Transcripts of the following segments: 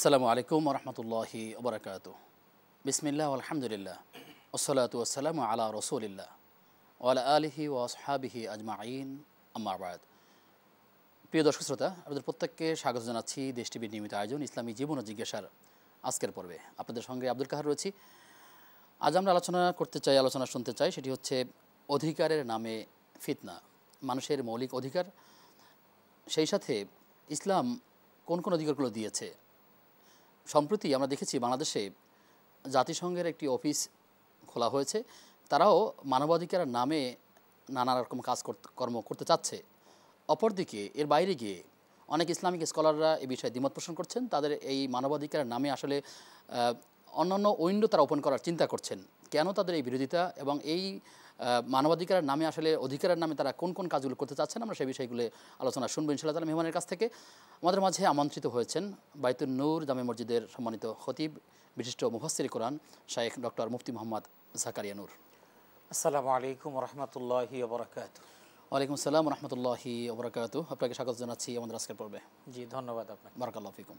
আসসালামু আলাইকুম রহমতুল্লাহি ওবরাকাত। বিসমিল্লাহ আলহামদুলিল্লাহ ওসলাতু আসসালামু আলা রসুলিল্লাহ ওয়ালা আলিহি ও আসহাবিহি আজমাইন আম্মা বাদ। প্রিয় দর্শক শ্রোতা, আপনাদের প্রত্যেককে স্বাগত জানাচ্ছি দেশ টিভির নিয়মিত আয়োজন ইসলামী জীবন ও জিজ্ঞাসার আজকের পর্বে। আপনাদের সঙ্গে আব্দুল কাহার রয়েছি। আজ আমরা আলোচনা শুনতে চাই, সেটি হচ্ছে অধিকারের নামে ফিতনা, মানুষের মৌলিক অধিকার, সেই সাথে ইসলাম কোন কোন অধিকারগুলো দিয়েছে। সম্প্রতি আমরা দেখেছি বাংলাদেশে জাতিসংঘের একটি অফিস খোলা হয়েছে, তারাও মানবাধিকারের নামে নানা রকম কর্ম করতে চাচ্ছে। অপরদিকে এর বাইরে গিয়ে অনেক ইসলামিক স্কলাররা এ বিষয়ে দ্বিমত পোষণ করছেন। তাদের এই মানবাধিকারের নামে আসলে অন্যান্য উইন্ডো তারা ওপেন করার চিন্তা করছেন। কেন তাদের এই বিরোধিতা এবং এই মানবাধিকারের নামে আসলে অধিকারের নামে তারা কোন কোন কাজগুলো করতে চাচ্ছেন, আমরা সেই বিষয়গুলো আলোচনা শুনবো ইনশাআল্লাহ তাআলা মেহমানের কাছ থেকে। আমাদের মাঝে আমন্ত্রিত হয়েছেন বাইতুন নূর জামে মসজিদের সম্মানিত খতিব, বিশিষ্ট মুফাসসির কোরআন শাইখ ডক্টর মুফতি মোহাম্মদ জাকারিয়া নূর। আসসালামু আলাইকুম রহমতুল্লাহি ওয়া বারাকাতুহু। ওয়ালাইকুম আসসালাম রহমতুল্লাহি ওয়া বারাকাতুহু। আপনাকে স্বাগত জানাচ্ছি আমাদের আজকের পর্বে। জি, ধন্যবাদ আপনাকে। বারাকাল্লাহু ফিকুম।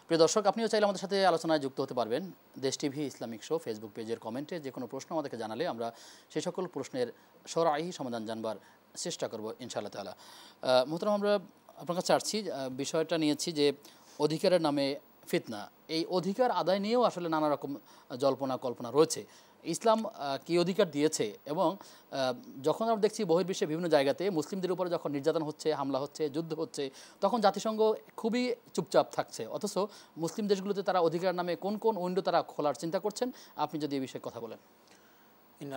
প্রিয় দর্শক, আপনিও চাইলে আমাদের সাথে আলোচনায় যুক্ত হতে পারবেন। দেশ টিভি ইসলামিক শো ফেসবুক পেজের কমেন্টে যে কোনো প্রশ্ন আমাদেরকে জানালে আমরা সেই সকল প্রশ্নের শরঈ সমাধান জানবার চেষ্টা করব ইনশাআল্লাহ তাআলা। মোহতারাম, আমরা আপনার কাছে আসছি, বিষয়টা নিয়েছি যে অধিকারের নামে ফিতনা। এই অধিকার আদায় নিয়েও আসলে নানা রকম জল্পনা কল্পনা রয়েছে। ইসলাম কী অধিকার দিয়েছে, এবং যখন আমরা দেখছি বহির্বিশ্বে বিভিন্ন জায়গাতে মুসলিমদের উপরে যখন নির্যাতন হচ্ছে, হামলা হচ্ছে, যুদ্ধ হচ্ছে, তখন জাতিসংঘ খুবই চুপচাপ থাকছে। অথচ মুসলিম দেশগুলোতে তারা অধিকার নামে কোন কোন উইন্ডো তারা খোলার চিন্তা করছেন, আপনি যদি এই বিষয়ে কথা বলেন।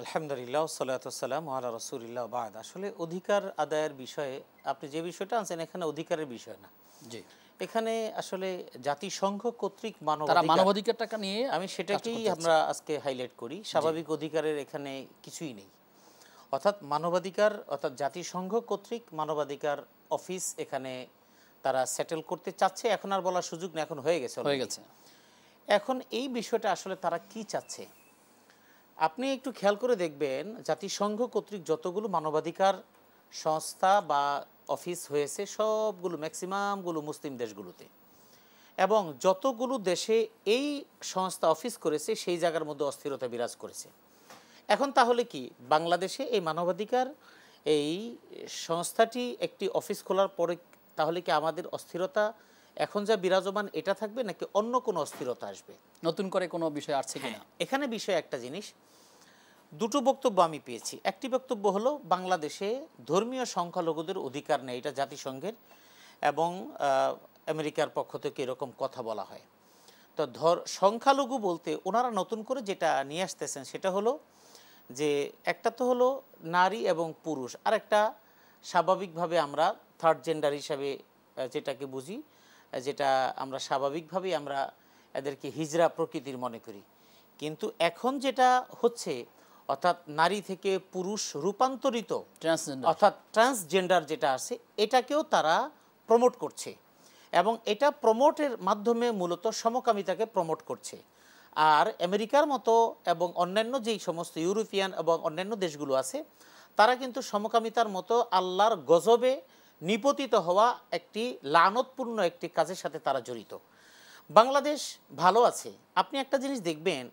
আলহামদুলিল্লাহ সাল্লাতু ওয়াসসালামু আলা রাসূলিল্লাহ বাদ। আসলে অধিকার আদায়ের বিষয়ে আপনি যে বিষয়টা আনছেন, এখানে অধিকারের বিষয় না। জি, এখানে আসলে জাতিসংঘ কর্তৃক মানবাধিকারটাকে নিয়ে আমি সেটাকেই আমরা আজকে হাইলাইট করি। স্বাভাবিক অধিকারের এখানে কিছুই নেই। অর্থাৎ মানবাধিকার, অর্থাৎ জাতিসংঘ কর্তৃক মানবাধিকার অফিস এখানে তারা সেটেল করতে চাচ্ছে। এখন আর বলার সুযোগ নেই, এখন হয়ে গেছে। এখন এই বিষয়টা আসলে তারা কি চাচ্ছে আপনি একটু খেয়াল করে দেখবেন। জাতিসংঘ কর্তৃক যতগুলো মানবাধিকার সংস্থা বা অফিস হয়েছে সবগুলো ম্যাক্সিমামগুলো মুসলিম দেশগুলোতে, এবং যতগুলো দেশে এই সংস্থা অফিস করেছে সেই জায়গার মধ্যে অস্থিরতা বিরাজ করেছে। এখন তাহলে কি বাংলাদেশে এই মানবাধিকার এই সংস্থাটি একটি অফিস খোলার পরে তাহলে কি আমাদের অস্থিরতা এখন যা বিরাজমান এটা থাকবে, নাকি অন্য কোনো অস্থিরতা আসবে, নতুন করে কোনো বিষয় আসছে কিনা? এখানে বিষয় একটা জিনিস, দুটো বক্তব্য আমি পেয়েছি। একটি বক্তব্য হলো বাংলাদেশে ধর্মীয় সংখ্যালঘুদের অধিকার নেই, এটা জাতিসংঘের এবং আমেরিকার পক্ষ থেকে এরকম কথা বলা হয়। তো সংখ্যালঘু বলতে ওনারা নতুন করে যেটা নিয়ে আসতেছেন সেটা হলো যে একটা তো হলো নারী এবং পুরুষ, আর একটা স্বাভাবিকভাবে আমরা থার্ড জেন্ডার হিসাবে যেটাকে বুঝি, যেটা আমরা স্বাভাবিকভাবেই আমরা এদেরকে হিজড়া প্রকৃতির মনে করি। কিন্তু এখন যেটা হচ্ছে, অর্থাৎ নারী থেকে পুরুষ রূপান্তরিত অর্থাৎ ট্রান্সজেন্ডার যেটা আছে, এটাকেও তারা প্রমোট করছে, এবং এটা প্রমোটের মাধ্যমে মূলত সমকামিতাকে প্রমোট করছে। আর আমেরিকার মতো এবং অন্যান্য যেই সমস্ত ইউরোপিয়ান এবং অন্যান্য দেশগুলো আছে, তারা কিন্তু সমকামিতার মতো আল্লাহর গজবে নিপতিত হওয়া একটি লানতপূর্ণ একটি কাজের সাথে তারা জড়িত। বাংলাদেশ ভালো আছে। আপনি একটা জিনিস দেখবেন,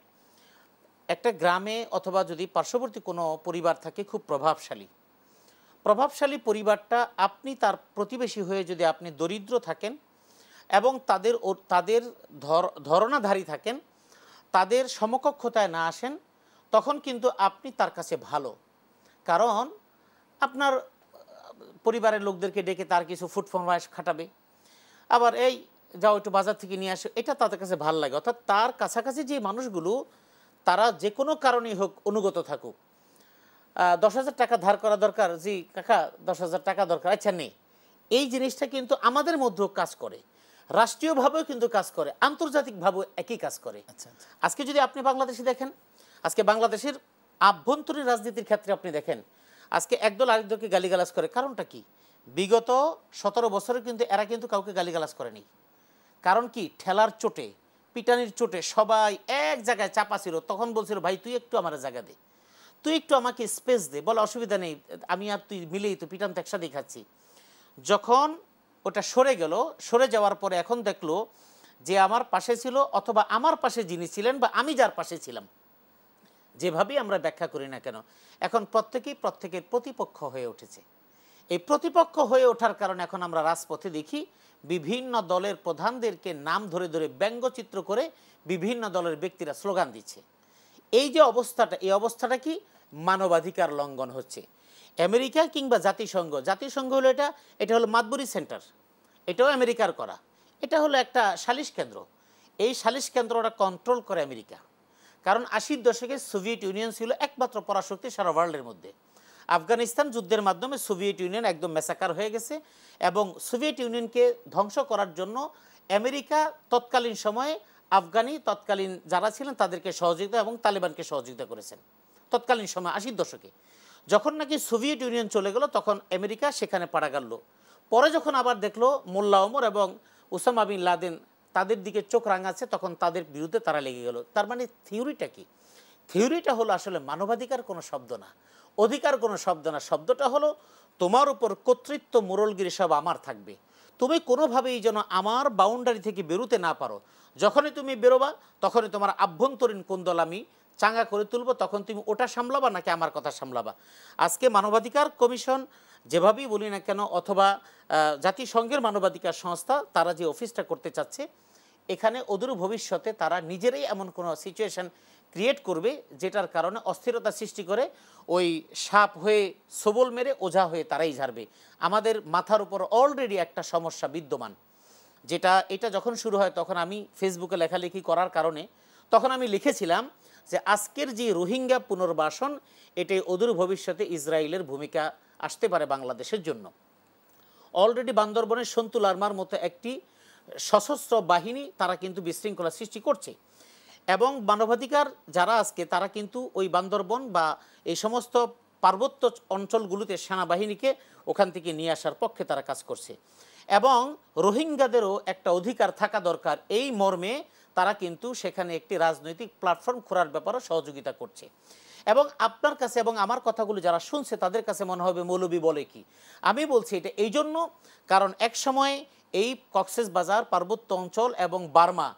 একটা গ্রামে অথবা যদি পার্শ্ববর্তী কোনো পরিবার থাকে খুব প্রভাবশালী পরিবারটা, আপনি তার প্রতিবেশী হয়ে যদি আপনি দরিদ্র থাকেন এবং তাদের ধরনাধারী থাকেন, তাদের সমকক্ষতায় না আসেন, তখন কিন্তু আপনি তার কাছে ভালো। কারণ আপনার পরিবারের লোকদেরকে ডেকে তার কিছু ফুড ফরমাইশ খাটাবে, আবার এই যাও একটু বাজার থেকে নিয়ে আসো, এটা তাদের কাছে ভালো লাগে। অর্থাৎ তার কাছাকাছি যে মানুষগুলো, তারা যে কোনো কারণেই হোক অনুগত থাকুক, 10,000 টাকা ধার করা দরকার, জি কাকা 10,000 টাকা দরকার, আচ্ছা নেই, এই জিনিসটা কিন্তু আমাদের মধ্যেও কাজ করে, রাষ্ট্রীয়ভাবেও কিন্তু কাজ করে, আন্তর্জাতিকভাবেও একই কাজ করে। আজকে যদি আপনি বাংলাদেশে দেখেন, আজকে বাংলাদেশের আভ্যন্তরীণ রাজনীতির ক্ষেত্রে আপনি দেখেন, আজকে একদল আরেকদলকে গালিগালাজ করে। কারণটা কি? বিগত 17 বছরে কিন্তু এরা কিন্তু কাউকে গালিগালাজ করেনি। কারণ কি? ঠেলার চোটে, পিটানির চোটে সবাই এক জায়গায় চাপা ছিল। তখন বলছিল, ভাই তুই একটু আমার জায়গা দে, তুই একটু আমাকে স্পেস দে, বলে অসুবিধা নেই, আমি আর তুই মিলেই তো পিটান তো একসাথেই খাচ্ছি। যখন ওটা সরে গেল, সরে যাওয়ার পরে এখন দেখলো যে আমার পাশে ছিল অথবা আমার পাশে যিনি ছিলেন বা আমি যার পাশে ছিলাম, যেভাবেই আমরা ব্যাখ্যা করি না কেন, এখন প্রত্যেকেই প্রত্যেকের প্রতিপক্ষ হয়ে উঠেছে। এই প্রতিপক্ষ হয়ে ওঠার কারণে এখন আমরা রাজপথে দেখি বিভিন্ন দলের প্রধানদেরকে নাম ধরে ধরে ব্যঙ্গচিত্র করে বিভিন্ন দলের ব্যক্তিরা স্লোগান দিচ্ছে। এই যে অবস্থাটা, এই অবস্থাটা কি মানবাধিকার লঙ্ঘন হচ্ছে। আমেরিকা কিংবা জাতিসংঘ হলো এটা হলো মাতবুরি সেন্টার, এটাও আমেরিকার করা, এটা হলো একটা সালিশ কেন্দ্র। এই সালিশ কেন্দ্রটা কন্ট্রোল করে আমেরিকা, কারণ 80-র দশকে সোভিয়েত ইউনিয়ন ছিল একমাত্র পরাশক্তি সারা ওয়ার্ল্ডের মধ্যে। আফগানিস্তান যুদ্ধের মাধ্যমে সোভিয়েত ইউনিয়ন একদম ম্যাসাকার হয়ে গেছে এবং সোভিয়েত ইউনিয়নকে ধ্বংস করার জন্য আমেরিকা তৎকালীন সময়ে তৎকালীন যারা ছিলেন তাদেরকে সহযোগিতা এবং তালেবানকে সহযোগিতা করেছেন তৎকালীন সময় 80-র দশকে। যখন নাকি সোভিয়েত ইউনিয়ন চলে গেল তখন আমেরিকা সেখানে পাড়া গাড়ল। পরে যখন আবার দেখলো মোল্লা ওমর এবং ওসামা বিন লাদেন তাদের দিকে চোখ রাঙাচ্ছে, তখন তাদের বিরুদ্ধে তারা লেগে গেল। তার মানে থিওরিটা কি? থিওরিটা হলো আসলে মানবাধিকার কোনো শব্দ না, অধিকার কোনো শব্দ না। শব্দটা হলো তোমার উপর কর্তৃত্ব, মোরলগিরি সব আমার থাকবে, তুমি কোনোভাবেই যেন আমার বাউন্ডারি থেকে বেরোতে না পারো। যখনই তুমি বেরোবা তখনই তোমার আভ্যন্তরীণ কোন্দল আমি চাঙ্গা করে তুলব, তখন তুমি ওটা সামলাবা নাকি আমার কথা সামলাবা। আজকে মানবাধিকার কমিশন যেভাবেই বলি না কেন, অথবা জাতিসংঘের মানবাধিকার সংস্থা তারা যে অফিসটা করতে চাচ্ছে, এখানে অদূর ভবিষ্যতে তারা নিজেরাই এমন কোনো সিচুয়েশন ক্রিয়েট করবে যেটার কারণে অস্থিরতা সৃষ্টি করে ওই সাপ হয়ে সবল মেরে ওঝা হয়ে তারাই ঝাড়বে। আমাদের মাথার উপর অলরেডি একটা সমস্যা বিদ্যমান, এটা যখন শুরু হয় তখন আমি ফেসবুকে লেখালেখি করার কারণে তখন আমি লিখেছিলাম যে আজকের যে রোহিঙ্গা পুনর্বাসন, এটাই অদূর ভবিষ্যতে ইসরায়েলের ভূমিকা আসতে পারে বাংলাদেশের জন্য। অলরেডি বান্দরবনের সন্তুল আর্মার মতো একটি সশস্ত্র বাহিনী তারা কিন্তু বিশৃঙ্খলা সৃষ্টি করছে এবং মানবাধিকার যারা আজকে তারা কিন্তু ওই বান্দরবন বা এই সমস্ত পার্বত্য অঞ্চলগুলোতে সেনাবাহিনীকে ওখান থেকে নিয়ে আসার পক্ষে তারা কাজ করছে এবং রোহিঙ্গাদেরও একটা অধিকার থাকা দরকার এই মর্মে তারা কিন্তু সেখানে একটি রাজনৈতিক প্ল্যাটফর্ম খোলার ব্যাপারে সহযোগিতা করছে। এবং আপনার কাছে এবং আমার কথাগুলো যারা শুনছে তাদের কাছে মনে হবে মৌলবী বলে কি। আমি বলছি এটা এই জন্য, কারণ এক সময় এই কক্সবাজার পার্বত্য অঞ্চল এবং বার্মা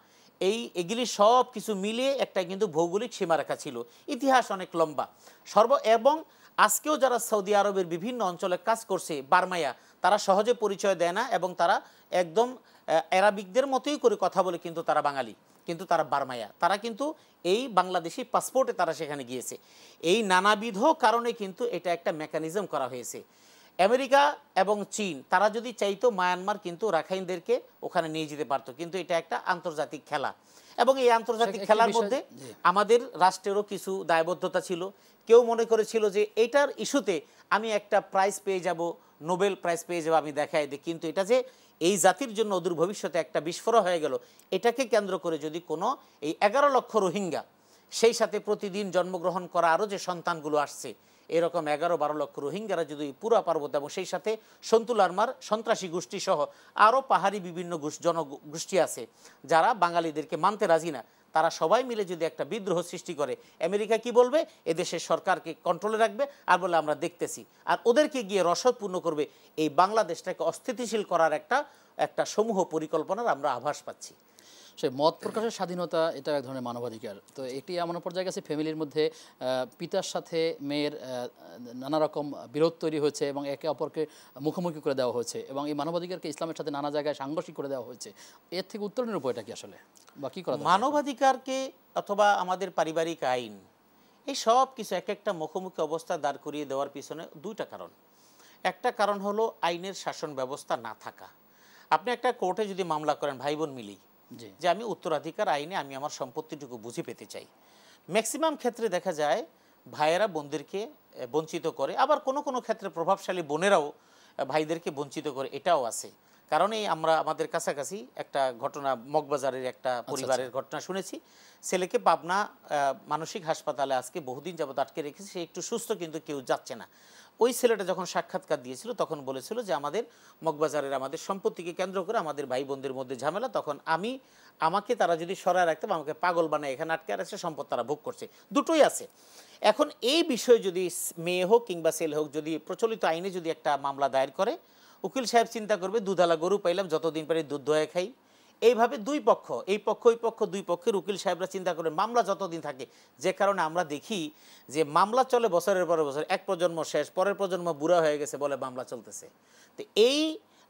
এগুলি সব কিছু মিলিয়ে একটা কিন্তু ভৌগোলিক সীমারেখা ছিল, ইতিহাস অনেক লম্বা এবং আজকেও যারা সৌদি আরবের বিভিন্ন অঞ্চলে কাজ করছে বার্মায়া, তারা সহজে পরিচয় দেয় না এবং তারা একদম অ্যারাবিকদের মতোই করে কথা বলে, কিন্তু তারা বাঙালি, কিন্তু তারা বার্মায়া, তারা কিন্তু এই বাংলাদেশি পাসপোর্টে তারা সেখানে গিয়েছে। এই নানাবিধ কারণে কিন্তু এটা একটা মেকানিজম করা হয়েছে। আমেরিকা এবং চীন তারা যদি চাইতো মায়ানমার কিন্তু রাখাইনদেরকে ওখানে নিয়ে যেতে পারতো, কিন্তু এটা একটা আন্তর্জাতিক খেলা এবং এই আন্তর্জাতিক খেলার মধ্যে আমাদের রাষ্ট্রেরও কিছু দায়বদ্ধতা ছিল। কেউ মনে করেছিল যে এটার ইস্যুতে আমি একটা প্রাইজ পেয়ে যাব, নোবেল প্রাইজ পেয়ে যাব, আমি দেখাই দিই, কিন্তু এটা যে এই জাতির জন্য অদূর ভবিষ্যতে একটা বিস্ফোরণ হয়ে গেল, এটাকে কেন্দ্র করে যদি কোনো এই 11 লক্ষ রোহিঙ্গা, সেই সাথে প্রতিদিন জন্মগ্রহণ করা আরও যে সন্তানগুলো আসছে, এরকম 11-12 লক্ষ রোহিঙ্গারা যদি পুরা পার্বত্য এবং সেই সাথে সন্তুল আর্মার সন্ত্রাসী গোষ্ঠী সহ আরও পাহাড়ি বিভিন্ন জনগোষ্ঠী আছে যারা বাঙালিদেরকে মানতে রাজি না, তারা সবাই মিলে যদি একটা বিদ্রোহ সৃষ্টি করে, আমেরিকা কি বলবে? এদেশের সরকারকে কন্ট্রোলে রাখবে আর বলে আমরা দেখতেছি, আর ওদেরকে গিয়ে রসদ পূর্ণ করবে। এই বাংলাদেশটাকে অস্থিতিশীল করার একটা সমূহ পরিকল্পনার আমরা আভাস পাচ্ছি। সে মত প্রকাশের স্বাধীনতা, এটা এক ধরনের মানবাধিকার। তো এটি এমন পর্যায়ে গেছে ফ্যামিলির মধ্যে পিতার সাথে মেয়ের নানা রকম বিরোধ তৈরি হয়েছে এবং একে অপরকে মুখোমুখি করে দেওয়া হয়েছে এবং এই মানবাধিকারকে ইসলামের সাথে নানা জায়গায় সাংঘর্ষিক করে দেওয়া হয়েছে। এর থেকে উত্তরণের উপায়টা কি আসলে, বা কী করা? মানবাধিকারকে অথবা আমাদের পারিবারিক আইন, এই সব কিছু এক একটা মুখোমুখি অবস্থা দাঁড় করিয়ে দেওয়ার পিছনে দুইটা কারণ। একটা কারণ হলো আইনের শাসন ব্যবস্থা না থাকা। আপনি একটা কোর্টে যদি মামলা করেন ভাই বোন মিলি যে আমি উত্তরাধিকার আইনে আমি আমার সম্পত্তিটুকু বুঝে পেতে চাই, ম্যাক্সিমাম ক্ষেত্রে দেখা যায় ভাইয়েরা বোনদেরকে বঞ্চিত করে, আবার কোনো কোনো ক্ষেত্রে প্রভাবশালী বোনেরাও ভাইদেরকে বঞ্চিত করে, এটাও আছে। কারণ আমরা আমাদের কাছাকাছি একটা ঘটনা, মগবাজারের একটা পরিবারের ঘটনা শুনেছি। ছেলেকে পাবনা মানসিক হাসপাতালে আজকে বহুদিন যাবত আটকে রেখেছে, সে একটু সুস্থ কিন্তু কেউ যাচ্ছে না। ওই ছেলেটা যখন সাক্ষাৎকার দিয়েছিল তখন বলেছিল যে মগবাজারের আমাদের সম্পত্তিকে কেন্দ্র করে আমাদের ভাই বোনদের মধ্যে ঝামেলা, তখন আমাকে তারা যদি সরায় রাখতে, আমাকে পাগল বানায় এখানে আটকে রাখছে, সম্পদ তারা ভোগ করছে, দুটোই আছে। এখন এই বিষয়ে যদি মেয়ে হোক কিংবা ছেলে হোক, যদি প্রচলিত আইনে যদি একটা মামলা দায়ের করে, উকিল সাহেব চিন্তা করবে দুধালা গরু পাইলাম, যতদিন পারি দুধ দোয়া খাই, এইভাবে দুই পক্ষ, এই পক্ষ ওই পক্ষ, দুই পক্ষের উকিল সাহেবরা চিন্তা করেন মামলা যতদিন থাকে, যে কারণে আমরা দেখি যে মামলা চলে বছরের পর বছর, এক প্রজন্ম শেষ, পরের প্রজন্ম বুড়া হয়ে গেছে বলে মামলা চলতেছে। তো এই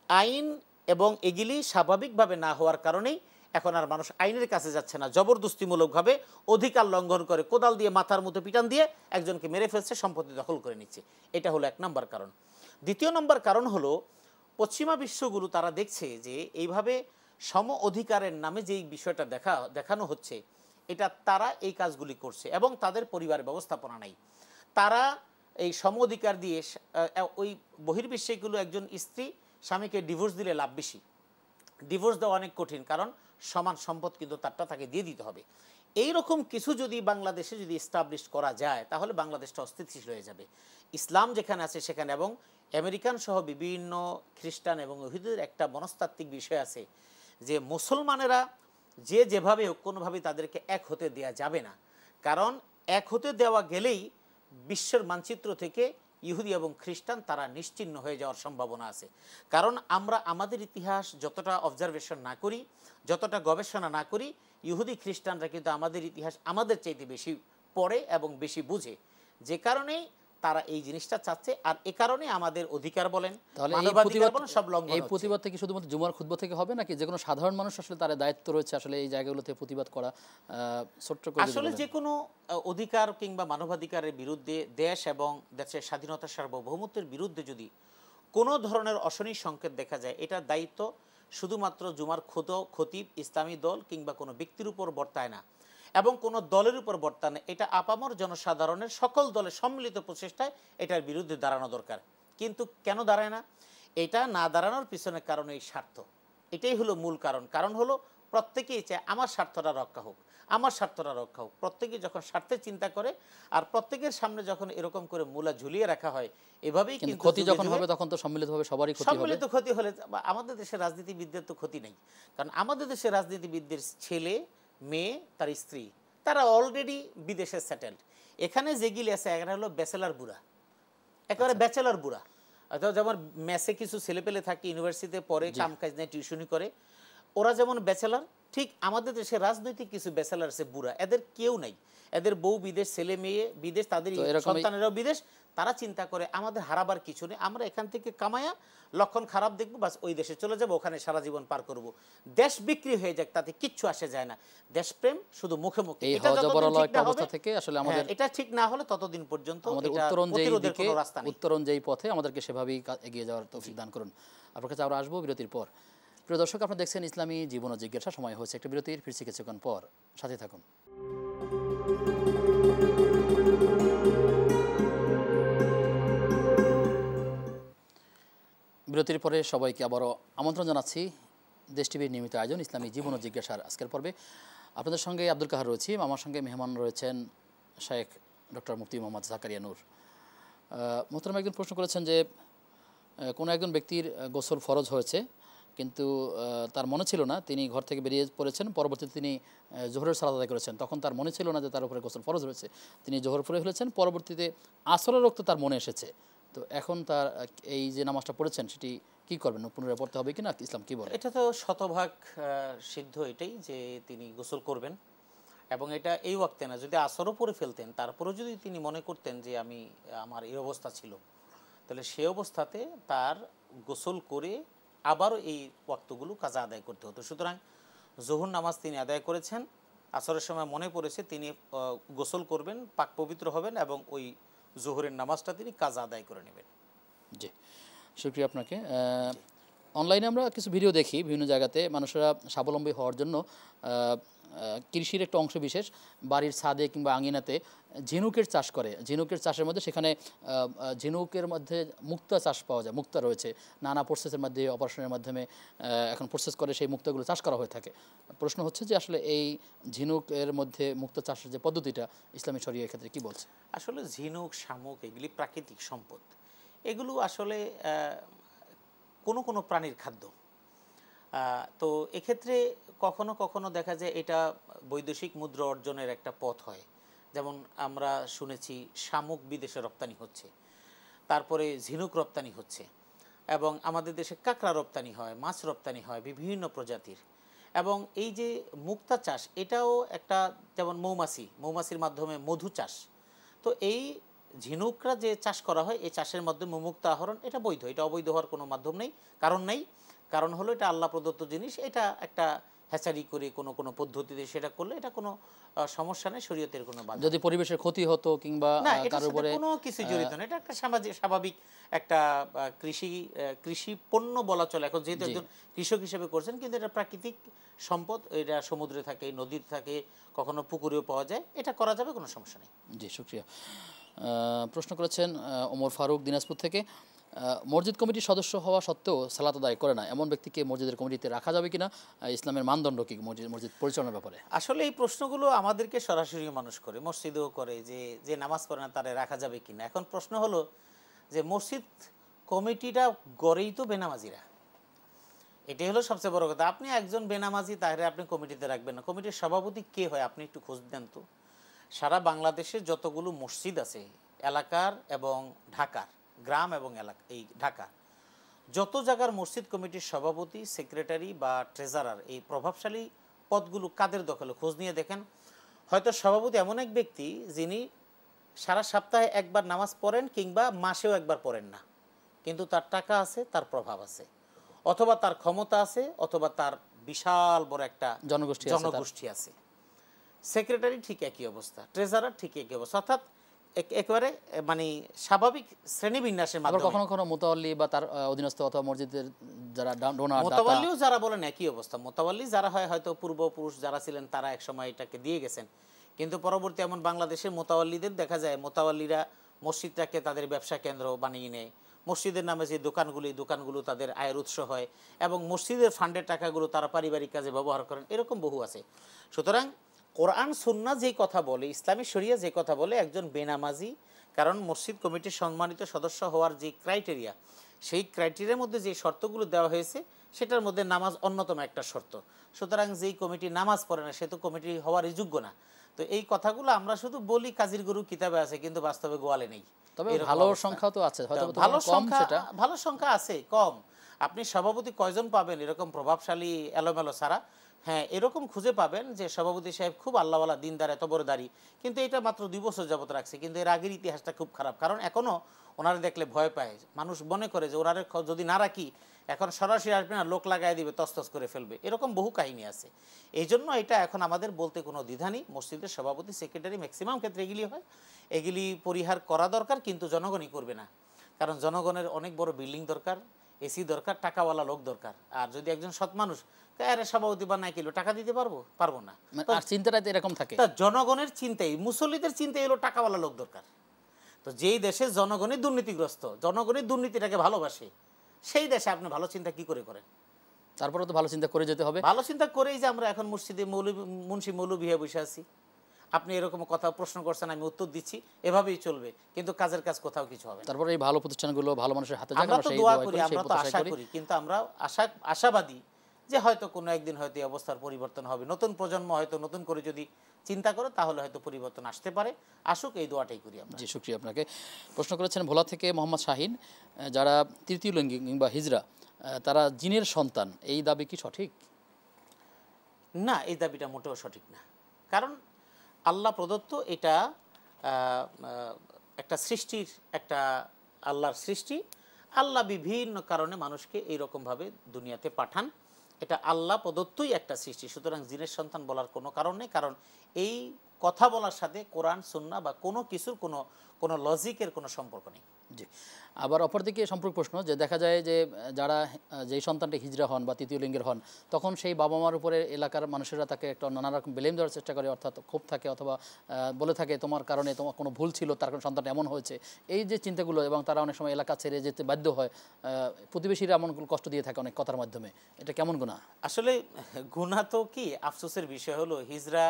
আইন এবং এগুলি স্বাভাবিকভাবে না হওয়ার কারণেই এখন আর মানুষ আইনের কাছে যাচ্ছে না, জবরদস্তিমূলকভাবে অধিকার লঙ্ঘন করে কোদাল দিয়ে মাথার মতো পিটান দিয়ে একজনকে মেরে ফেলছে, সম্পত্তি দখল করে নিচ্ছে। এটা হলো এক নম্বর কারণ। দ্বিতীয় নম্বর কারণ হলো পশ্চিমা বিশ্বগুলো তারা দেখছে যে এইভাবে সম অধিকারের নামে যেই বিষয়টা দেখানো হচ্ছে, এটা তারা এই কাজগুলি করছে এবং তাদের পরিবার ব্যবস্থাপনা নাই। তারা এই সম অধিকার দিয়ে ওই বহির্বিশ্বেগুলো একজন স্ত্রী স্বামীকে ডিভোর্স দিলে লাভ বেশি, ডিভোর্স দেওয়া অনেক কঠিন, কারণ সমান সম্পদ কিন্তু তারটা তাকে দিয়ে দিতে হবে। এই রকম কিছু যদি বাংলাদেশে যদি এস্টাবলিশ করা যায় তাহলে বাংলাদেশটা অস্থিতিশীল হয়ে যাবে। ইসলাম যেখানে আছে সেখানে, এবং আমেরিকান সহ বিভিন্ন খ্রিস্টান এবং ইহুদিদের একটা মনস্তাত্ত্বিক বিষয় আছে যে মুসলমানেরা যে যেভাবে হোক কোনোভাবেই তাদেরকে এক হতে দেওয়া যাবে না, কারণ এক হতে দেওয়া গেলেই বিশ্বের মানচিত্র থেকে ইহুদি এবং খ্রিস্টান তারা নিশ্চিহ্ন হয়ে যাওয়ার সম্ভাবনা আছে। কারণ আমরা আমাদের ইতিহাস যতটা অবজারভেশন না করি, যতটা গবেষণা না করি, ইহুদি খ্রিস্টানরা কিন্তু আমাদের ইতিহাস আমাদের চাইতে বেশি পড়ে এবং বেশি বুঝে, যে কারণেই তারা এই জিনিসটা চাচ্ছে। আর এ কারণে আমাদের অধিকার বলেন, মানবাধিকার বলেন, সব লঙ্ঘন হচ্ছে। এই প্রতিবাদ থেকে শুধুমাত্র জুমার খুতবা থেকে হবে নাকি যে কোনো সাধারণ মানুষ আসলে তার দায়িত্ব রয়েছে আসলে এই জায়গাগুলোতে প্রতিবাদ করা? ছোট্ট করে আসলে যে কোনো অধিকার কিংবা মানবাধিকারের বিরুদ্ধে, দেশ এবং দেশের স্বাধীনতা সার্বভৌমত্বের বিরুদ্ধে যদি কোনো ধরনের অশনি সংকেত দেখা যায়, এটার দায়িত্ব শুধুমাত্র জুমার খতিব, ইসলামী দল কিংবা কোনো ব্যক্তির উপর বর্তায় না এবং কোনো দলের উপর বর্তায় না। এটা আপামর জনসাধারণের সকল দলের সম্মিলিত প্রচেষ্টায় এটার বিরুদ্ধে দাঁড়ানো দরকার। কিন্তু কেন দাঁড়ায় না? এটা না দাঁড়ানোর পিছনে কারণ এই স্বার্থ, এটাই হলো মূল কারণ। কারণ হলো প্রত্যেকেই চায় আমার স্বার্থটা রক্ষা হোক, আমার স্বার্থটা রক্ষা হোক। প্রত্যেকেই যখন স্বার্থের চিন্তা করে আর প্রত্যেকের সামনে যখন এরকম করে মূলা ঝুলিয়ে রাখা হয়, এভাবেই কিন্তু ক্ষতি যখন হবে তখন তো সম্মিলিতভাবে সবারই ক্ষতি হবে। সম্মিলিত ক্ষতি হলে আমাদের দেশের রাজনীতিবিদদের তো ক্ষতি নেই, কারণ আমাদের দেশের রাজনীতিবিদদের ছেলে, মেয়ে, তার স্ত্রী, তারা অলরেডি বিদেশে সেটেলড। এখানে যেগুলি আছে এখানে হলো ব্যাচেলার বুড়া, একেবারে ব্যাচেলার বুড়া। অর্থাৎ যেমন মেসে কিছু ছেলেপেলে থাকে, ইউনিভার্সিটিতে পড়ে, কাম কাজ নেই, টিউশনি করে, ওরা যেমন ব্যাচেলার, ঠিক আমাদের দেশে রাজনৈতিক কিছু ব্যাচেলার আছে বুড়া, এদের কেউ নাই, এদের বউ বিদেশ, ছেলে মেয়ে বিদেশ, তাদের সন্তানেরাও বিদেশ। তারা চিন্তা করে আমাদের হারাবার কিছু নেই, আমরা এখান থেকে কামায়া লক্ষণ খারাপ দেখবো, বাস ওই দেশে চলে যাবো, ওখানে সারা জীবন পার করব, দেশ বিক্রি হয়ে যাক, তাতে কিচ্ছু আসে যায় না। দেশপ্রেম শুধু মুখে মুখে। এটা ঠিক না হলে ততদিন পর্যন্ত উত্তরণ যেই পথে আমাদেরকে সেভাবেই এগিয়ে যাওয়ার তৌফিক দান করুন। আপনার কাছে আমরা আসবো বিরতির পর। প্রিয় দর্শক, আপনারা দেখছেন ইসলামী জীবন ও জিজ্ঞাসা। সময় হয়েছে একটা বিরতির, ফিরছি কিছুক্ষণ পর, সাথে থাকুন। বিরতির পরে সবাইকে আবারও আমন্ত্রণ জানাচ্ছি দেশ টিভির নিয়মিত আয়োজন ইসলামী জীবন ও জিজ্ঞাসার আজকের পর্বে। আপনাদের সঙ্গে আব্দুল কাহার রয়েছি, আমার সঙ্গে মেহমান রয়েছেন শেখ ডক্টর মুফতি মোহাম্মদ জাকারিয়া নূর। মোহতারাম একজন প্রশ্ন করেছেন যে কোনো একজন ব্যক্তির গোসল ফরজ হয়েছে কিন্তু তার মনে ছিল না, তিনি ঘর থেকে বেরিয়ে পড়েছেন, পরবর্তীতে তিনি জোহরের সালাত আদায় করেছেন, তখন তার মনে ছিল না যে তার উপরে গোসল ফরজ হয়েছে, তিনি জোহর পড়ে ফেলেছেন, পরবর্তীতে আসরের রক্ত তার মনে এসেছে, তো এখন তার এই যে নামাজটা পড়েছেন সেটি কি করবেন? পুনরায় পড়তে হবে কিনা? ইসলাম কি বলে? এটা তো শতভাগ সিদ্ধ এটাই যে তিনি গোসল করবেন, এবং এটা এই ওয়াক্তে না, যদি আসরও পড়ে ফেলতেন তারপরেও যদি তিনি মনে করতেন যে আমার এই অবস্থা ছিল, তাহলে সে অবস্থাতে তার গোসল করে আবারও এই ওয়াক্তগুলো কাজা আদায় করতে হতো। সুতরাং জোহর নামাজ তিনি আদায় করেছেন, আসরের সময় মনে পড়েছে, তিনি গোসল করবেন, পাক পবিত্র হবেন এবং ওই জোহরের নামাজটা তিনি কাজা আদায় করে নেবেন। জি, শুকরিয়া আপনাকে। অনলাইনে আমরা কিছু ভিডিও দেখি, বিভিন্ন জায়গাতে মানুষেরা স্বাবলম্বী হওয়ার জন্য কৃষির একটা অংশ বিশেষ বাড়ির ছাদে কিংবা আঙিনাতে ঝিনুকের চাষ করে। ঝিনুকের চাষের মধ্যে সেখানে ঝিনুকের মধ্যে মুক্তা চাষ পাওয়া যায়, মুক্তা রয়েছে, নানা প্রসেসের মধ্যে, অপারেশনের মাধ্যমে এখন প্রসেস করে সেই মুক্তাগুলো চাষ করা হয়ে থাকে। প্রশ্ন হচ্ছে যে আসলে এই ঝিনুকের মধ্যে মুক্তা চাষের যে পদ্ধতিটা ইসলামী শরিয়ার ক্ষেত্রে কি বলছে? আসলে ঝিনুক, শামুক এগুলি প্রাকৃতিক সম্পদ, এগুলো আসলে কোনো কোনো প্রাণীর খাদ্য। তো এক্ষেত্রে কখনো কখনো দেখা যায় এটা বৈদেশিক মুদ্রা অর্জনের একটা পথ হয়। যেমন আমরা শুনেছি শামুক বিদেশে রপ্তানি হচ্ছে, তারপরে ঝিনুক রপ্তানি হচ্ছে, এবং আমাদের দেশে কাঁকড়া রপ্তানি হয়, মাছ রপ্তানি হয় বিভিন্ন প্রজাতির, এবং এই যে মুক্তা চাষ এটাও একটা, যেমন মৌমাছির মাধ্যমে মধু চাষ, তো এই ঝিনুকরা যে চাষ করা হয় এই চাষের মাধ্যমে মুক্তা আহরণ এটা বৈধ, এটা অবৈধ হওয়ার কোনো মাধ্যম নেই, কারণ নেই। কারণ হলো এটা আল্লাহ প্রদত্ত জিনিস, এটা একটা হ্যাচারি করে কোনো পদ্ধতিতে সেটা করলে এটা কোনো সমস্যা নেই, শরীয়তের কোনো বাধা যদি পরিবেশের ক্ষতি হতো কিংবা না, এটার কারোর সাথে উপরে কোনো কিছু জড়িত না, এটা একটা স্বাভাবিক একটা কৃষি পণ্য বলা চলে এখন, যেহেতু একজন কৃষক হিসেবে করছেন, কিন্তু এটা প্রাকৃতিক সম্পদ, এটা সমুদ্রে থাকে, নদীতে থাকে, কখনো পুকুরেও পাওয়া যায়, এটা করা যাবে, কোনো সমস্যা নেই। জি, শুকরিয়া। প্রশ্ন করেছেন ওমর ফারুক দিনাজপুর থেকে, মসজিদ কমিটির সদস্য হওয়া সত্ত্বেও সালাত আদায় করে না এমন ব্যক্তিকে মসজিদের কমিটিতে রাখা যাবে কিনা, ইসলামের মানদণ্ড কি মসজিদ পরিচালনার ব্যাপারে? আসলে এই প্রশ্নগুলো আমাদেরকে সরাসরি মানুষ করে, মসজিদেও করে, যে নামাজ পড়ে না তারে রাখা যাবে কিনা। এখন প্রশ্ন হলো যে মসজিদ কমিটিটা গড়েই তো বেনামাজিরা, এটাই হলো সবচেয়ে বড় কথা। আপনি একজন বেনামাজি, তাহলে আপনি কমিটিতে রাখবেন না। কমিটির সভাপতি কে হয় আপনি একটু খোঁজ দেন তো। সারা বাংলাদেশের যতগুলো মসজিদ আছে এলাকার এবং ঢাকার, গ্রাম এবং এলাকা, এই ঢাকা যত জায়গার মসজিদ কমিটির সভাপতি, সেক্রেটারি বা ট্রেজারার, এই প্রভাবশালী পদগুলো কাদের দখলে খোঁজ নিয়ে দেখেন। হয়তো সভাপতি এমন এক ব্যক্তি যিনি সারা সপ্তাহে একবার নামাজ পড়েন কিংবা মাসেও একবার পড়েন না, কিন্তু তার টাকা আছে, তার প্রভাব আছে, অথবা তার ক্ষমতা আছে, অথবা তার বিশাল বড় একটা জনগোষ্ঠী আছে। সেক্রেটারি ঠিক একই অবস্থা, ট্রেজারার ঠিক একই অবস্থা, অর্থাৎ একেবারে মানে স্বাভাবিক শ্রেণীবিন্যাসের মাধ্যমে। কখনো কখনো মুতাওয়াল্লি বা তার অধীনস্থ অথবা মসজিদের যারা ডোনার, মোতাওয়াল্লিও যারা বলেন একই অবস্থা। মোতাওয়াল্লি যারা হয় হয়তো পূর্বপুরুষ যারা ছিলেন তারা একসময় এটাকে দিয়ে গেছেন, কিন্তু পরবর্তী এমন বাংলাদেশের মোতাওয়াল্লিদের দেখা যায় মোতাওয়াল্লিরা মসজিদটাকে তাদের ব্যবসা কেন্দ্র বানিয়ে নেয়, মসজিদের নামে যে দোকানগুলো তাদের আয়ের উৎস হয়, এবং মসজিদের ফান্ডের টাকাগুলো তারা পারিবারিক কাজে ব্যবহার করেন, এরকম বহু আছে। সুতরাং কোরআন সুন্নাহ যেই কথা বলে, ইসলামী শরিয়া যে কথা বলে, একজন বেনামাজি, কারণ মসজিদ কমিটির সম্মানিত সদস্য হওয়ার যে ক্রাইটেরিয়া, সেই ক্রাইটেরিয়ার মধ্যে যে শর্তগুলো দেওয়া হয়েছে সেটার মধ্যে নামাজ অন্যতম একটা শর্ত। সুতরাং যেই কমিটি নামাজ পড়ে না সে তো কমিটি হওয়ারই যোগ্য না। তো এই কথাগুলো আমরা শুধু বলি, কাজীর গরু কিতাবে আছে, কিন্তু বাস্তবে গোয়ালে নেই। তবে ভালো সংখ্যা তো আছে, হয়তো ভালো সংখ্যা আছে, কম। আপনি সভাপতি কয়জন পাবেন এরকম প্রভাবশালী এলোমেলো ছাড়া? হ্যাঁ, এরকম খুঁজে পাবেন যে সভাপতি সাহেব খুব আল্লাহওয়ালা, দিনদার, এত বড় দাড়ি, কিন্তু এটা মাত্র 2 বছর যাবত রাখছে, কিন্তু এর আগের ইতিহাসটা খুব খারাপ। কারণ এখনও ওনারা দেখলে ভয় পায়, মানুষ মনে করে যে ওনারে যদি না রাখি এখন সরাসরি আসবে না, লোক লাগাই দিবে, তস্তস করে ফেলবে, এরকম বহু কাহিনী আছে। এই জন্য এটা এখন আমাদের বলতে কোনো দ্বিধা নেই। মসজিদের সভাপতি, সেক্রেটারি ম্যাক্সিমাম ক্ষেত্রে এগুলি হয়, এগুলি পরিহার করা দরকার, কিন্তু জনগণই করবে না। কারণ জনগণের অনেক বড় বিল্ডিং দরকার, এসি দরকার, টাকাওয়ালা লোক দরকার। আর যদি একজন সৎ মানুষ সভাপতি বানায় কিলো টাকা দিতে পারবো না, চিন্তাটা এরকম থাকে। জনগণের চিন্তাই, মুসল্লিদের চিন্তাই হলো টাকাওয়ালা লোক দরকার। তো যেই দেশে জনগণই দুর্নীতিগ্রস্ত, জনগণই দুর্নীতিটাকে ভালোবাসে, সেই দেশে আপনি ভালো চিন্তা কি করে করেন? তারপরে তো ভালো চিন্তা করে যেতে হবে। ভালো চিন্তা করেই যে আমরা এখন মসজিদে মুন্সি মৌলভী হয়ে বসে আছি। আপনি এরকম কথা প্রশ্ন করছেন, আমি উত্তর দিচ্ছি, এভাবেই চলবে, কিন্তু কাজের কাজ কোথাও কিছু হবে না। তারপরে এই ভালো প্রতিষ্ঠানগুলো ভালো মানুষের হাতে যাক, আমরা তো দোয়া করি, আমরা তো আশা করি, কিন্তু আমরা আশাবাদী যে হয়তো কোনো একদিন হয়তো এই অবস্থার পরিবর্তন হবে। নতুন প্রজন্ম হয়তো নতুন করে যদি চিন্তা করে তাহলে হয়তো পরিবর্তন আসতে পারে। আসুক, এই দোয়াটাই করি আমরা। জি, শুকরিয়া আপনাকে। প্রশ্ন করেছেন ভোলা থেকে মোহাম্মদ শাহিন, যারা তৃতীয় লিঙ্গি কিংবা হিজড়া তারা জিনের সন্তান, এই দাবি কি সঠিক? না, এই দাবিটা মোটেও সঠিক না। কারণ আল্লাহ প্রদত্ত এটা একটা সৃষ্টির, একটা আল্লাহর সৃষ্টি। আল্লাহ বিভিন্ন কারণে মানুষকে এইরকমভাবে দুনিয়াতে পাঠান, এটা আল্লাহ প্রদত্তই একটা সৃষ্টি। সুতরাং জিনের সন্তান বলার কোনো কারণ নেই, কারণ এই কথা বলার সাথে কোরআন সুন্নাহ বা কোনো কিছুর কোনো লজিকের কোনো সম্পর্ক নেই। জি, আবার অপরদিকে সম্পর্ক প্রশ্ন, যে দেখা যায় যে যারা যেই সন্তানটি হিজড়া হন বা তৃতীয় লিঙ্গের হন, তখন সেই বাবা মার উপরে এলাকার মানুষেরা তাকে একটা নানা রকম ব্লেম দেওয়ার চেষ্টা করে, অর্থাৎ ক্ষোভ থাকে, অথবা বলে থাকে তোমার কারণে, তোমার কোনো ভুল ছিল, তার কারণে সন্তানটা এমন হয়েছে। এই যে চিন্তাগুলো, এবং তারা অনেক সময় এলাকা ছেড়ে যেতে বাধ্য হয়, প্রতিবেশীরা এমন কষ্ট দিয়ে থাকে অনেক কথার মাধ্যমে, এটা কেমন গুনাহ? আসলে গুনাহ তো কি, আফসোসের বিষয় হলো হিজড়া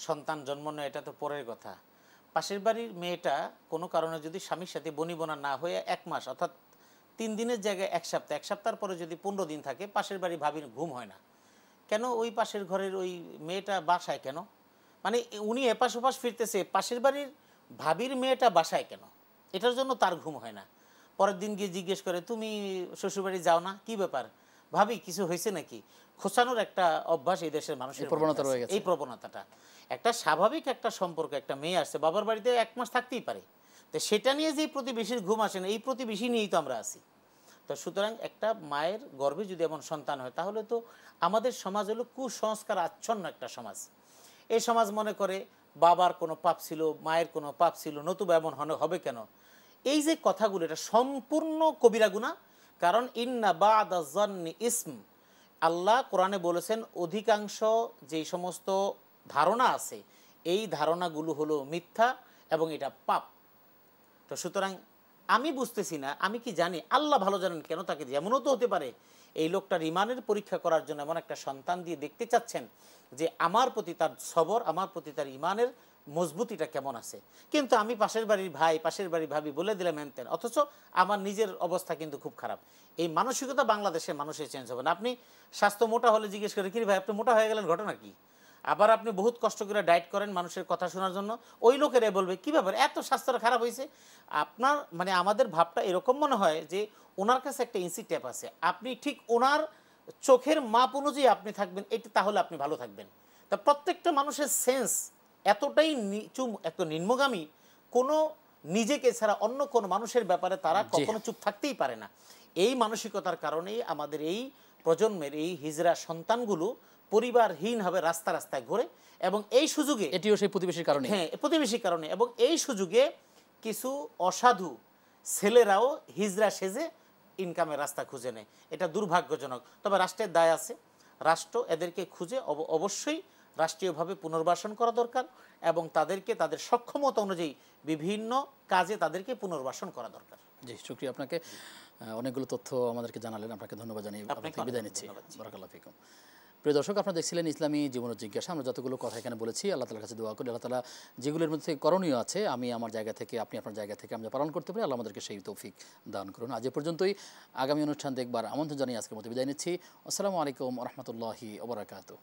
সন্তান জন্ম নেয়, এটা তো পরের কথা। পাশের বাড়ির মেয়েটা কোনো কারণে যদি স্বামীর সাথে বনিবনা না হয়ে 1 মাস, অর্থাৎ 3 দিনের জায়গায় 1 সপ্তাহ, 1 সপ্তাহের পরে যদি 15 দিন থাকে, পাশের বাড়ি ভাবির ঘুম হয় না। কেন? ওই পাশের ঘরের ওই মেয়েটা বাসায় কেন? মানে উনি এপাশ ওপাশ ফিরতেছে, পাশের বাড়ির ভাবির মেয়েটা বাসায় কেন? এটার জন্য তার ঘুম হয় না। পরের দিন গিয়ে জিজ্ঞেস করে, তুমি শ্বশুরবাড়ি যাও না, কি ব্যাপার ভাবি, কিছু হয়েছে নাকি? খোঁচানোর একটা অভ্যাস এই দেশের মানুষের প্রবণতা মধ্যে রয়ে আছে। গেছে। এই প্রবণতাটা একটা স্বাভাবিক একটা সম্পর্ক, একটা মেয়ে আসছে বাবার বাড়িতে 1 মাস থাকতেই পারে, তো সেটা নিয়ে যে প্রতিবেশীর ঘুম আসে না, এই প্রতিবেশী নিয়েই তো আমরা আছি। তো সুতরাং একটা মায়ের গর্ভে যদি এমন সন্তান হয় তাহলে তো আমাদের সমাজ হলো কুসংস্কার আচ্ছন্ন একটা সমাজ। এই সমাজ মনে করে বাবার কোনো পাপ ছিল, মায়ের কোনো পাপ ছিল, নতুবা এমন হবে কেন? এই যে কথাগুলো, এটা সম্পূর্ণ কবিরা গুনাহ। কারণ ইন্না বা'দা যন্নি ইসম, আল্লাহ কোরআনে বলেছেন অধিকাংশ যেই সমস্ত ধারণা আছে এই ধারণাগুলো হলো মিথ্যা এবং এটা পাপ। তো সুতরাং আমি বুঝতেছি না, আমি কি জানি, আল্লাহ ভালো জানেন কেন তাকে যেমনও তো হতে পারে এই লোকটার ইমানের পরীক্ষা করার জন্য এমন একটা সন্তান দিয়ে দেখতে চাচ্ছেন যে আমার প্রতি তার সবর, আমার প্রতি তার ইমানের মজবুতিটা কেমন আছে। কিন্তু আমি পাশের বাড়ির ভাই, পাশের বাড়ির ভাবি বলে দিলাম হেনতেন, অথচ আমার নিজের অবস্থা কিন্তু খুব খারাপ। এই মানসিকতা বাংলাদেশের মানুষের চেঞ্জ হবে না। আপনি স্বাস্থ্য মোটা হলে জিজ্ঞেস করে কি ভাই আপনি মোটা হয়ে গেলেন, ঘটনা কি? আবার আপনি বহুত কষ্ট করে ডায়েট করেন মানুষের কথা শোনার জন্য, ওই লোকেরাই বলবে কী ব্যাপার এত স্বাস্থ্যটা খারাপ হয়েছে। আপনার মানে আমাদের ভাবটা এরকম মনে হয় যে ওনার কাছে একটা ইঞ্চি ট্যাপ আছে, আপনি ঠিক ওনার চোখের মাপ অনুযায়ী আপনি থাকবেন, এটা তাহলে আপনি ভালো থাকবেন। তা প্রত্যেকটা মানুষের সেন্স এতটাই নিচু, এত নিম্নগামী, কোনো নিজেকে ছাড়া অন্য কোনো মানুষের ব্যাপারে তারা কখনো চুপ থাকতেই পারে না। এই মানসিকতার কারণেই আমাদের এই প্রজন্মের এই হিজড়া সন্তানগুলো পরিবারহীনভাবে রাস্তা রাস্তায় ঘোরে এবং এই সুযোগে, এটিও সেই প্রতিবেশীর কারণে। হ্যাঁ প্রতিবেশীর কারণে, এবং এই সুযোগে কিছু অসাধু ছেলেরাও হিজড়া সেজে ইনকামের রাস্তা খুঁজে নেয়। এটা দুর্ভাগ্যজনক। তবে রাষ্ট্রের দায় আছে, রাষ্ট্র এদেরকে খুঁজে অবশ্যই রাষ্ট্রীয়ভাবে পুনর্বাসন করা দরকার এবং তাদেরকে তাদের সক্ষমতা অনুযায়ী বিভিন্ন কাজে তাদেরকে পুনর্বাসন করা দরকার। জি, শুকরিয়া আপনাকে, অনেকগুলো তথ্য আমাদেরকে জানালেন, আপনাকে ধন্যবাদ জানিয়ে আপনাকে বিদায় নিচ্ছি। বারাকাল্লাহু ফিকুম। প্রিয় দর্শক, আপনারা দেখছিলেন ইসলামী জীবন জিজ্ঞাসা। আমরা যতগুলো কথা এখানে বলেছি আল্লাহ তাআলার কাছে দোয়া করি আল্লাহ তাআলা যেগুলোর মধ্যে করণীয় আছে আমি আমার জায়গা থেকে, আপনি আপনার জায়গা থেকে আমরা পালন করতে পারি, আল্লাহ আমাদেরকে সেই তৌফিক দান করুন। আজ এ পর্যন্তই। আগামী অনুষ্ঠান দেখবার আমন্ত্রণ জানিয়ে আজকের মতো বিদায় নিচ্ছি। আসসালামু আলাইকুম ওয়া রাহমাতুল্লাহি ওয়া বারাকাতুহু।